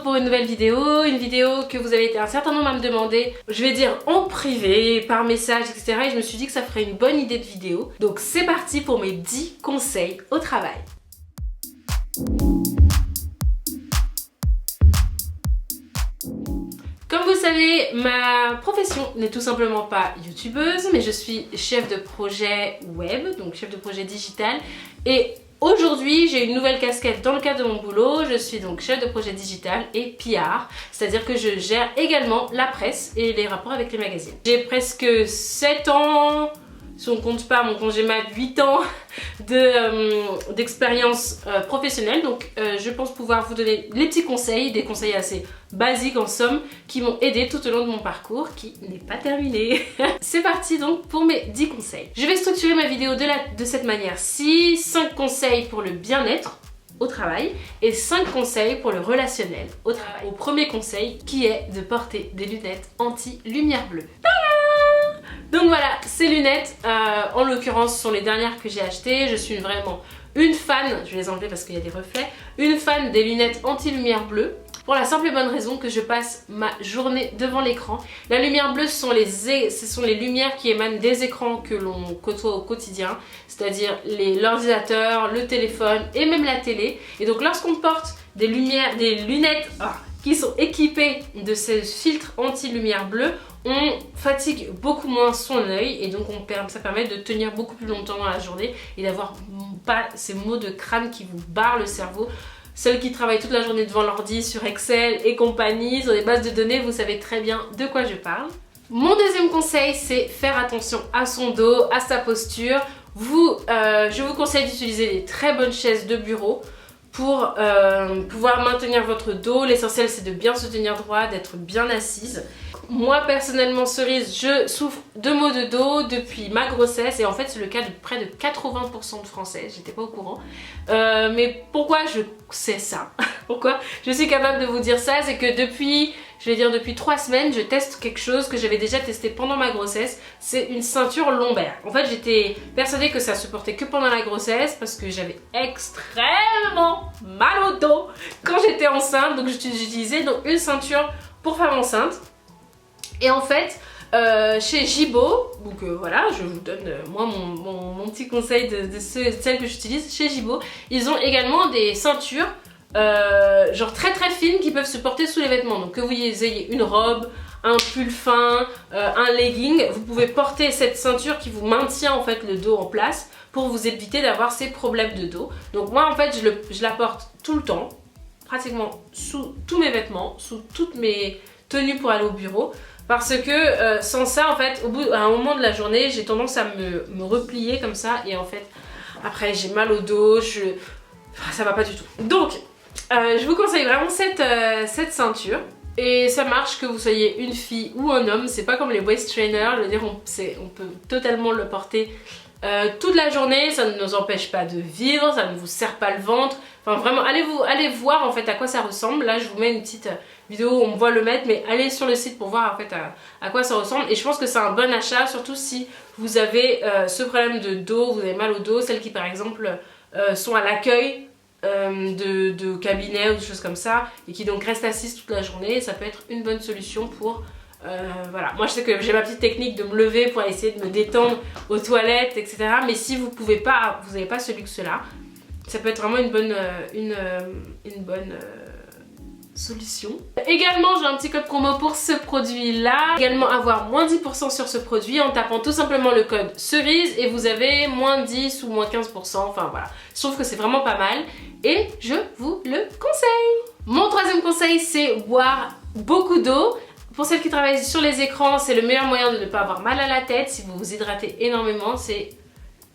retrouve pour une nouvelle vidéo, une vidéo que vous avez été un certain nombre à me demander, je vais dire en privé, par message, etc. Et je me suis dit que ça ferait une bonne idée de vidéo. Donc c'est parti pour mes 10 conseils au travail. Comme vous savez, ma profession n'est tout simplement pas youtubeuse, mais je suis chef de projet web, donc chef de projet digital. Et aujourd'hui, j'ai une nouvelle casquette dans le cadre de mon boulot. Je suis donc chef de projet digital et PR, c'est-à-dire que je gère également la presse et les rapports avec les magazines. J'ai presque 7 ans, si on compte pas mon congé mat, 8 ans d'expérience professionnelle. Donc je pense pouvoir vous donner les petits conseils, des conseils assez basiques en somme, qui m'ont aidé tout au long de mon parcours, qui n'est pas terminé. C'est parti donc pour mes 10 conseils. Je vais structurer ma vidéo de cette manière-ci. 5 conseils pour le bien-être au travail et 5 conseils pour le relationnel au travail. Au premier conseil qui est de porter des lunettes anti-lumière bleue. Donc voilà, ces lunettes, en l'occurrence, sont les dernières que j'ai achetées. Je suis vraiment une fan, je vais les enlever parce qu'il y a des reflets, une fan des lunettes anti-lumière bleue. Pour la simple et bonne raison que je passe ma journée devant l'écran. La lumière bleue, ce sont les lumières qui émanent des écrans que l'on côtoie au quotidien, c'est-à-dire l'ordinateur, le téléphone et même la télé. Et donc lorsqu'on porte des lunettes qui sont équipées de ces filtres anti-lumière bleue, on fatigue beaucoup moins son œil et donc ça permet de tenir beaucoup plus longtemps dans la journée et d'avoir pas ces maux de crâne qui vous barrent le cerveau. Celles qui travaillent toute la journée devant l'ordi sur Excel et compagnie, sur des bases de données, vous savez très bien de quoi je parle. Mon deuxième conseil, c'est faire attention à son dos, à sa posture. Je vous conseille d'utiliser des très bonnes chaises de bureau pour pouvoir maintenir votre dos. L'essentiel, c'est de bien se tenir droit, d'être bien assise. Moi personnellement, Cerise, je souffre de maux de dos depuis ma grossesse et en fait c'est le cas de près de 80% de Français, j'étais pas au courant. Mais pourquoi je sais ça? Pourquoi je suis capable de vous dire ça? C'est que depuis 3 semaines, je teste quelque chose que j'avais déjà testé pendant ma grossesse. C'est une ceinture lombaire. En fait, j'étais persuadée que ça se portait que pendant la grossesse parce que j'avais extrêmement mal au dos quand j'étais enceinte. Donc j'utilisais donc une ceinture pour femme enceinte. Et en fait, chez Gibo, donc voilà, je vous donne moi mon petit conseil de celles que j'utilise. Chez Gibo, ils ont également des ceintures genre très très fines qui peuvent se porter sous les vêtements. Donc que vous ayez une robe, un pull fin, un legging, vous pouvez porter cette ceinture qui vous maintient en fait le dos en place pour vous éviter d'avoir ces problèmes de dos. Donc moi en fait je la porte tout le temps, pratiquement sous tous mes vêtements, sous toutes mes tenues pour aller au bureau. Parce que sans ça, en fait, à un moment de la journée, j'ai tendance à me replier comme ça. Et en fait, après, j'ai mal au dos, ça va pas du tout. Donc, je vous conseille vraiment cette ceinture. Et ça marche que vous soyez une fille ou un homme. C'est pas comme les waist trainers. Je veux dire, on peut totalement le porter toute la journée. Ça ne nous empêche pas de vivre, ça ne vous serre pas le ventre. Enfin, vraiment, allez voir en fait à quoi ça ressemble. Là, je vous mets une petite vidéo où on me voit le mettre, mais allez sur le site pour voir en fait à quoi ça ressemble. Et je pense que c'est un bon achat, surtout si vous avez ce problème de dos, vous avez mal au dos, celles qui par exemple sont à l'accueil de cabinets ou des choses comme ça et qui donc restent assises toute la journée. Ça peut être une bonne solution pour voilà. Moi je sais que j'ai ma petite technique de me lever pour essayer de me détendre aux toilettes, etc. Mais si vous pouvez pas, vous n'avez pas ce luxe là, ça peut être vraiment une bonne solution. Également j'ai un petit code promo pour ce produit là. Également avoir moins 10% sur ce produit en tapant tout simplement le code cerise et vous avez moins 10 ou moins 15%. Enfin voilà, je trouve que c'est vraiment pas mal et je vous le conseille. Mon troisième conseil, c'est boire beaucoup d'eau. Pour celles qui travaillent sur les écrans, c'est le meilleur moyen de ne pas avoir mal à la tête. Si vous vous hydratez énormément, c'est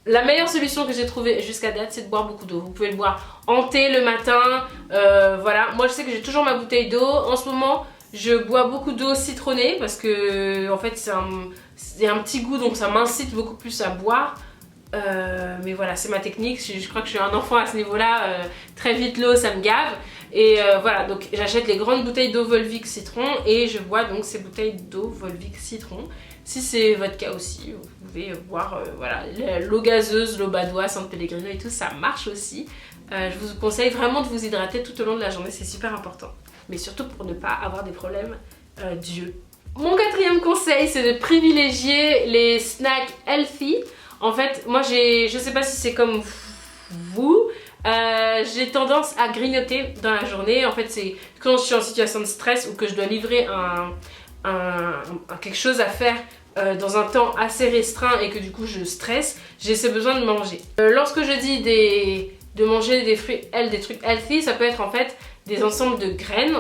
la meilleure solution que j'ai trouvée jusqu'à date, c'est de boire beaucoup d'eau. Vous pouvez le boire en thé le matin, voilà. Moi je sais que j'ai toujours ma bouteille d'eau. En ce moment, je bois beaucoup d'eau citronnée parce que en fait c'est un petit goût, donc ça m'incite beaucoup plus à boire. Mais voilà, c'est ma technique. Je crois que je suis un enfant à ce niveau-là. Très vite l'eau, ça me gave. Et voilà, donc j'achète les grandes bouteilles d'eau Volvic citron et je bois donc ces bouteilles d'eau Volvic citron. Si c'est votre cas aussi, vous pouvez boire voilà, l'eau gazeuse, l'eau badois, San Pellegrino et tout, ça marche aussi. Je vous conseille vraiment de vous hydrater tout au long de la journée, c'est super important. mais surtout pour ne pas avoir des problèmes d'yeux. Mon quatrième conseil, c'est de privilégier les snacks healthy. En fait, moi je sais pas si c'est comme vous, j'ai tendance à grignoter dans la journée. En fait, c'est quand je suis en situation de stress ou que je dois livrer quelque chose à faire dans un temps assez restreint et que du coup je stresse, j'ai ce besoin de manger. Lorsque je dis de manger des fruits, des trucs healthy, ça peut être en fait des ensembles de graines.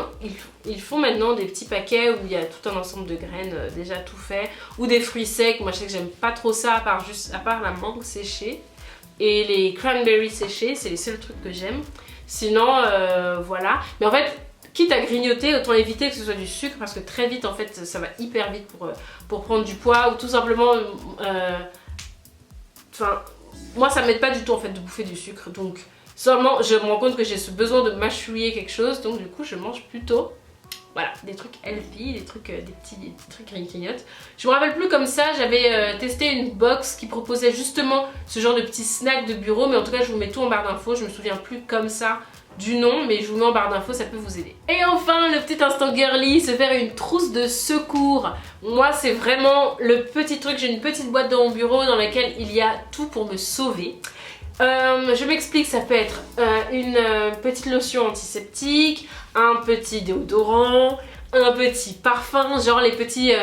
Ils font maintenant des petits paquets où il y a tout un ensemble de graines déjà tout fait, ou des fruits secs. Moi je sais que j'aime pas trop ça à part la mangue séchée et les cranberries séchés, c'est les seuls trucs que j'aime. Sinon voilà, mais en fait quitte à grignoter, autant éviter que ce soit du sucre parce que très vite en fait ça va hyper vite pour prendre du poids, ou tout simplement moi ça m'aide pas du tout en fait de bouffer du sucre, donc seulement je me rends compte que j'ai ce besoin de mâchouiller quelque chose, donc du coup je mange plutôt voilà, des trucs healthy, des petits trucs grignotes. Je me rappelle plus comme ça, j'avais testé une box qui proposait justement ce genre de petits snacks de bureau, mais en tout cas je vous mets tout en barre d'infos, je me souviens plus comme ça du nom, mais je vous mets en barre d'infos, ça peut vous aider. Et enfin, le petit instant girly, se faire une trousse de secours. Moi, c'est vraiment le petit truc, j'ai une petite boîte dans mon bureau dans laquelle il y a tout pour me sauver. Je m'explique, ça peut être une petite lotion antiseptique, un petit déodorant, un petit parfum, genre les petits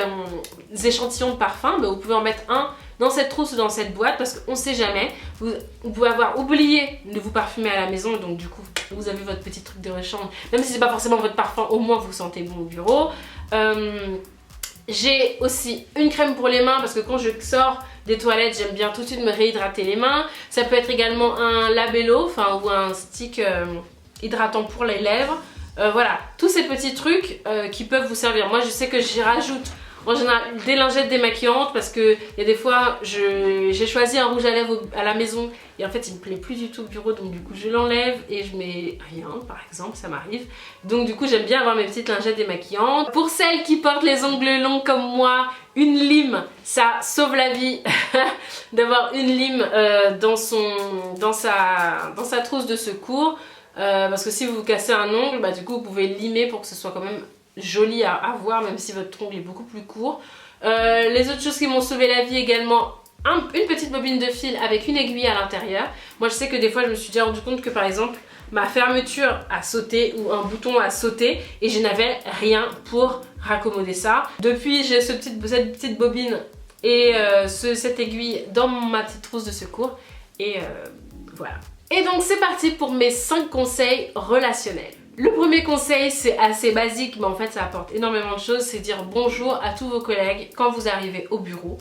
échantillons de parfum, mais vous pouvez en mettre un dans cette trousse ou dans cette boîte parce qu'on sait jamais. Vous pouvez avoir oublié de vous parfumer à la maison, donc du coup vous avez votre petit truc de rechange, même si c'est pas forcément votre parfum, au moins vous sentez bon au bureau. J'ai aussi une crème pour les mains parce que quand je sors des toilettes, j'aime bien tout de suite me réhydrater les mains. Ça peut être également un labello, ou un stick hydratant pour les lèvres. Voilà, tous ces petits trucs qui peuvent vous servir. Moi je sais que j'y rajoute en général des lingettes démaquillantes parce que il y a des fois j'ai choisi un rouge à lèvres à la maison et en fait il me plaît plus du tout au bureau, donc du coup je l'enlève et je mets rien par exemple, ça m'arrive. Donc du coup j'aime bien avoir mes petites lingettes démaquillantes. Pour celles qui portent les ongles longs comme moi, une lime, ça sauve la vie d'avoir une lime dans sa trousse de secours. Parce que si vous vous cassez un ongle, bah, du coup vous pouvez limer pour que ce soit quand même joli à voir, même si votre ongle est beaucoup plus court. Les autres choses qui m'ont sauvé la vie également, une petite bobine de fil avec une aiguille à l'intérieur. Moi je sais que des fois je me suis déjà rendu compte que par exemple ma fermeture a sauté ou un bouton a sauté et je n'avais rien pour raccommoder ça. Depuis j'ai cette petite bobine et cette aiguille dans ma petite trousse de secours et voilà. Et donc c'est parti pour mes 5 conseils relationnels. Le premier conseil, c'est assez basique, mais en fait ça apporte énormément de choses, c'est dire bonjour à tous vos collègues quand vous arrivez au bureau.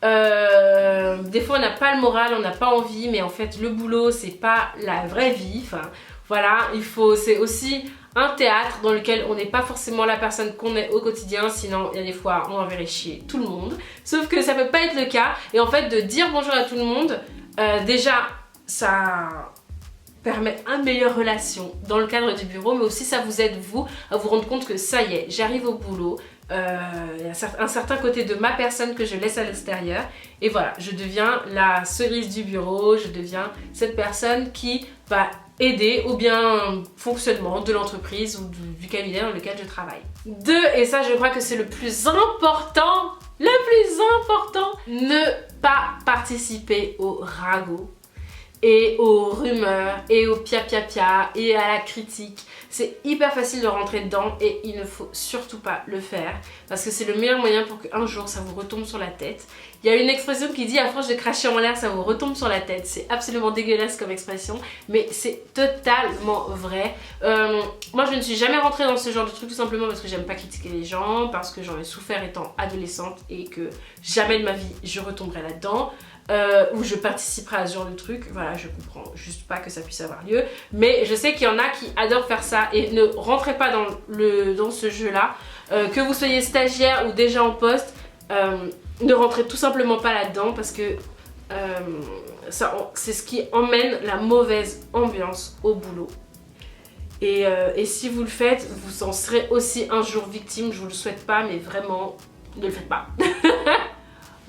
Des fois on n'a pas le moral, on n'a pas envie, mais en fait le boulot c'est pas la vraie vie. Enfin voilà, c'est aussi un théâtre dans lequel on n'est pas forcément la personne qu'on est au quotidien, sinon il y a des fois on enverrait chier tout le monde. Sauf que ça peut pas être le cas, et en fait de dire bonjour à tout le monde, déjà ça permet une meilleure relation dans le cadre du bureau, mais aussi ça vous aide vous à vous rendre compte que ça y est, j'arrive au boulot, il y a un certain côté de ma personne que je laisse à l'extérieur et voilà, je deviens la cerise du bureau, je deviens cette personne qui va aider au bien fonctionnement de l'entreprise ou du cabinet dans lequel je travaille. 2, et ça je crois que c'est le plus important, ne pas participer au ragot et aux rumeurs et au pia et à la critique. C'est hyper facile de rentrer dedans et il ne faut surtout pas le faire parce que c'est le meilleur moyen pour qu'un jour ça vous retombe sur la tête. Il y a une expression qui dit à force de cracher en l'air ça vous retombe sur la tête. C'est absolument dégueulasse comme expression, mais c'est totalement vrai. Moi je ne suis jamais rentrée dans ce genre de truc tout simplement parce que j'aime pas critiquer les gens, parce que j'en ai souffert étant adolescente et que jamais de ma vie je retomberai là-dedans. Où je participerai à ce genre de truc, voilà, je comprends juste pas que ça puisse avoir lieu, mais je sais qu'il y en a qui adorent faire ça et ne rentrez pas dans ce jeu là, que vous soyez stagiaire ou déjà en poste, ne rentrez tout simplement pas là-dedans parce que c'est ce qui emmène la mauvaise ambiance au boulot. Et si vous le faites, vous en serez aussi un jour victime, je vous le souhaite pas, mais vraiment ne le faites pas.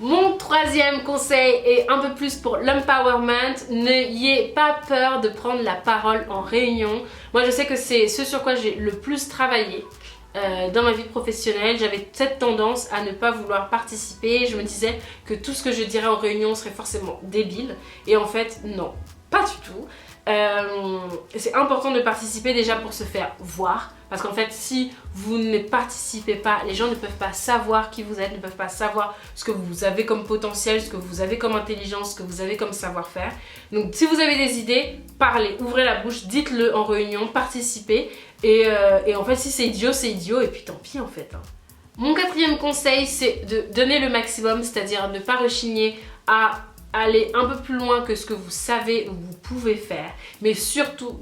Mon troisième conseil est un peu plus pour l'empowerment. N'ayez pas peur de prendre la parole en réunion. Moi je sais que c'est ce sur quoi j'ai le plus travaillé dans ma vie professionnelle. J'avais cette tendance à ne pas vouloir participer. Je me disais que tout ce que je dirais en réunion serait forcément débile. Et en fait non, pas du tout. C'est important de participer déjà pour se faire voir, parce qu'en fait si vous ne participez pas, les gens ne peuvent pas savoir qui vous êtes, ne peuvent pas savoir ce que vous avez comme potentiel, ce que vous avez comme intelligence, ce que vous avez comme savoir-faire. Donc si vous avez des idées, parlez, ouvrez la bouche, dites-le en réunion, participez et en fait si c'est idiot et puis tant pis en fait. Mon quatrième conseil, c'est de donner le maximum, c'est-à-dire ne pas rechigner à aller un peu plus loin que ce que vous savez ou vous pouvez faire, mais surtout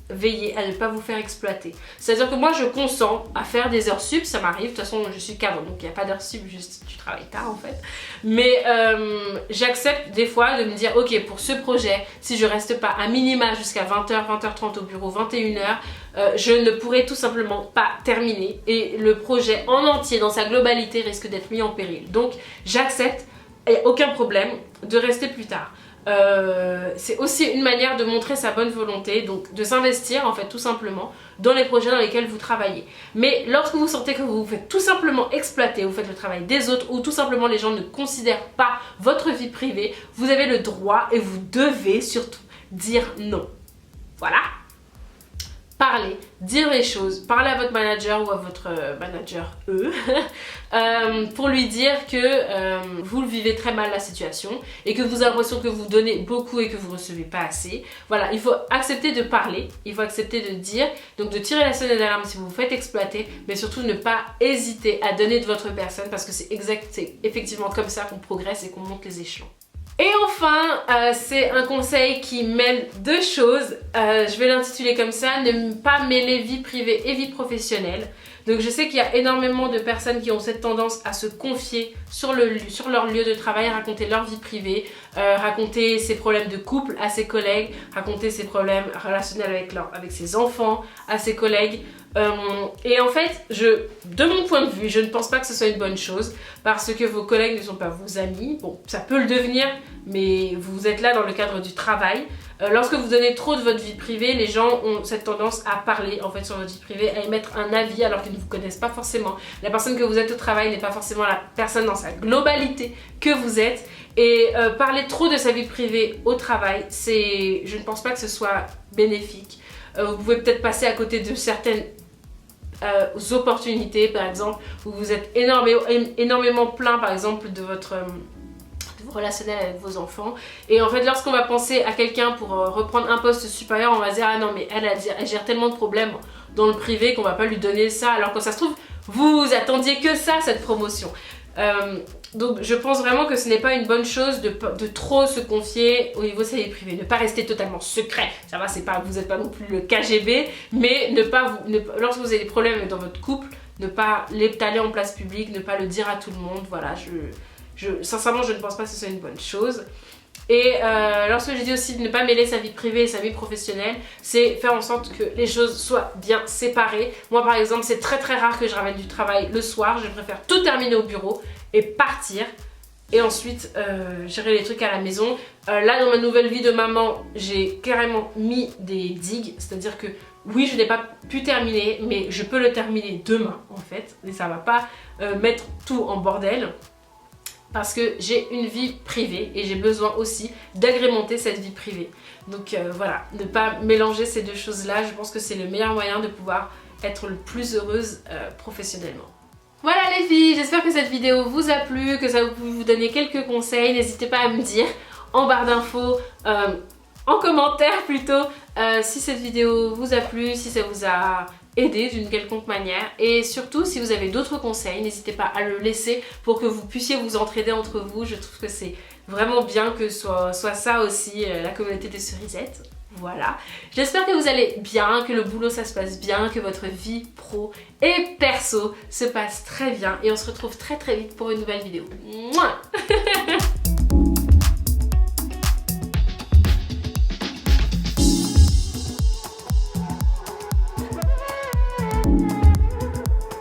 veillez à ne pas vous faire exploiter. C'est-à-dire que moi je consens à faire des heures sup, ça m'arrive, de toute façon je suis cadre donc il n'y a pas d'heures sup, juste tu travailles tard en fait, mais j'accepte des fois de me dire ok, pour ce projet, si je reste pas à minima jusqu'à 20h, 20h30 au bureau, 21h, je ne pourrai tout simplement pas terminer et le projet en entier dans sa globalité risque d'être mis en péril. Donc j'accepte, et aucun problème de rester plus tard. C'est aussi une manière de montrer sa bonne volonté, donc de s'investir en fait tout simplement dans les projets dans lesquels vous travaillez. Mais lorsque vous sentez que vous vous faites tout simplement exploiter, vous faites le travail des autres ou tout simplement les gens ne considèrent pas votre vie privée, vous avez le droit et vous devez surtout dire non. Voilà. Parler, dire les choses, parler à votre manager ou à votre manager pour lui dire que vous le vivez très mal la situation et que vous avez l'impression que vous donnez beaucoup et que vous recevez pas assez. Voilà, il faut accepter de parler, il faut accepter de dire, donc de tirer la sonnette d'alarme si vous vous faites exploiter, mais surtout ne pas hésiter à donner de votre personne parce que c'est effectivement comme ça qu'on progresse et qu'on monte les échelons. Et enfin, c'est un conseil qui mêle deux choses, je vais l'intituler comme ça, ne pas mêler vie privée et vie professionnelle. Donc je sais qu'il y a énormément de personnes qui ont cette tendance à se confier sur leur lieu de travail, raconter leur vie privée, raconter ses problèmes de couple à ses collègues, raconter ses problèmes relationnels avec ses enfants à ses collègues. Et en fait, de mon point de vue, je ne pense pas que ce soit une bonne chose parce que vos collègues ne sont pas vos amis. Bon, ça peut le devenir, mais vous êtes là dans le cadre du travail. Lorsque vous donnez trop de votre vie privée, les gens ont cette tendance à parler en fait sur votre vie privée, à émettre un avis alors qu'ils ne vous connaissent pas forcément. La personne que vous êtes au travail n'est pas forcément la personne dans sa globalité que vous êtes. Et parler trop de sa vie privée au travail, je ne pense pas que ce soit bénéfique. Vous pouvez peut-être passer à côté de certaines opportunités, par exemple, où vous êtes énormément plein, par exemple, de votre relationnel avec vos enfants. Et en fait, lorsqu'on va penser à quelqu'un pour reprendre un poste supérieur, on va se dire ah non mais elle gère tellement de problèmes dans le privé qu'on va pas lui donner ça, alors que ça se trouve vous attendiez que ça, cette promotion. Donc je pense vraiment que ce n'est pas une bonne chose de trop se confier au niveau de sa vie privée, ne pas rester totalement secret, ça va, vous n'êtes pas non plus le KGB, mais lorsque vous avez des problèmes dans votre couple, ne pas l'étaler en place publique, ne pas le dire à tout le monde. Voilà, sincèrement je ne pense pas que ce soit une bonne chose. Et lorsque je dis aussi de ne pas mêler sa vie privée et sa vie professionnelle, c'est faire en sorte que les choses soient bien séparées. Moi par exemple, c'est très rare que je ramène du travail le soir, je préfère tout terminer au bureau et partir et ensuite gérer les trucs à la maison. Là dans ma nouvelle vie de maman, j'ai carrément mis des digues, c'est-à-dire que oui, je n'ai pas pu terminer, mais je peux le terminer demain en fait, et ça va pas mettre tout en bordel. Parce que j'ai une vie privée et j'ai besoin aussi d'agrémenter cette vie privée. Donc voilà, ne pas mélanger ces deux choses-là, je pense que c'est le meilleur moyen de pouvoir être le plus heureuse professionnellement. Voilà les filles, j'espère que cette vidéo vous a plu, que ça vous vous donner quelques conseils. N'hésitez pas à me dire en barre d'infos, en commentaire plutôt, si cette vidéo vous a plu, si ça vous a aider d'une quelconque manière, et surtout si vous avez d'autres conseils, n'hésitez pas à le laisser pour que vous puissiez vous entraider entre vous. Je trouve que c'est vraiment bien que soit ça aussi la communauté des cerisettes. Voilà, j'espère que vous allez bien, que le boulot ça se passe bien, que votre vie pro et perso se passe très bien, et on se retrouve très vite pour une nouvelle vidéo. Mouah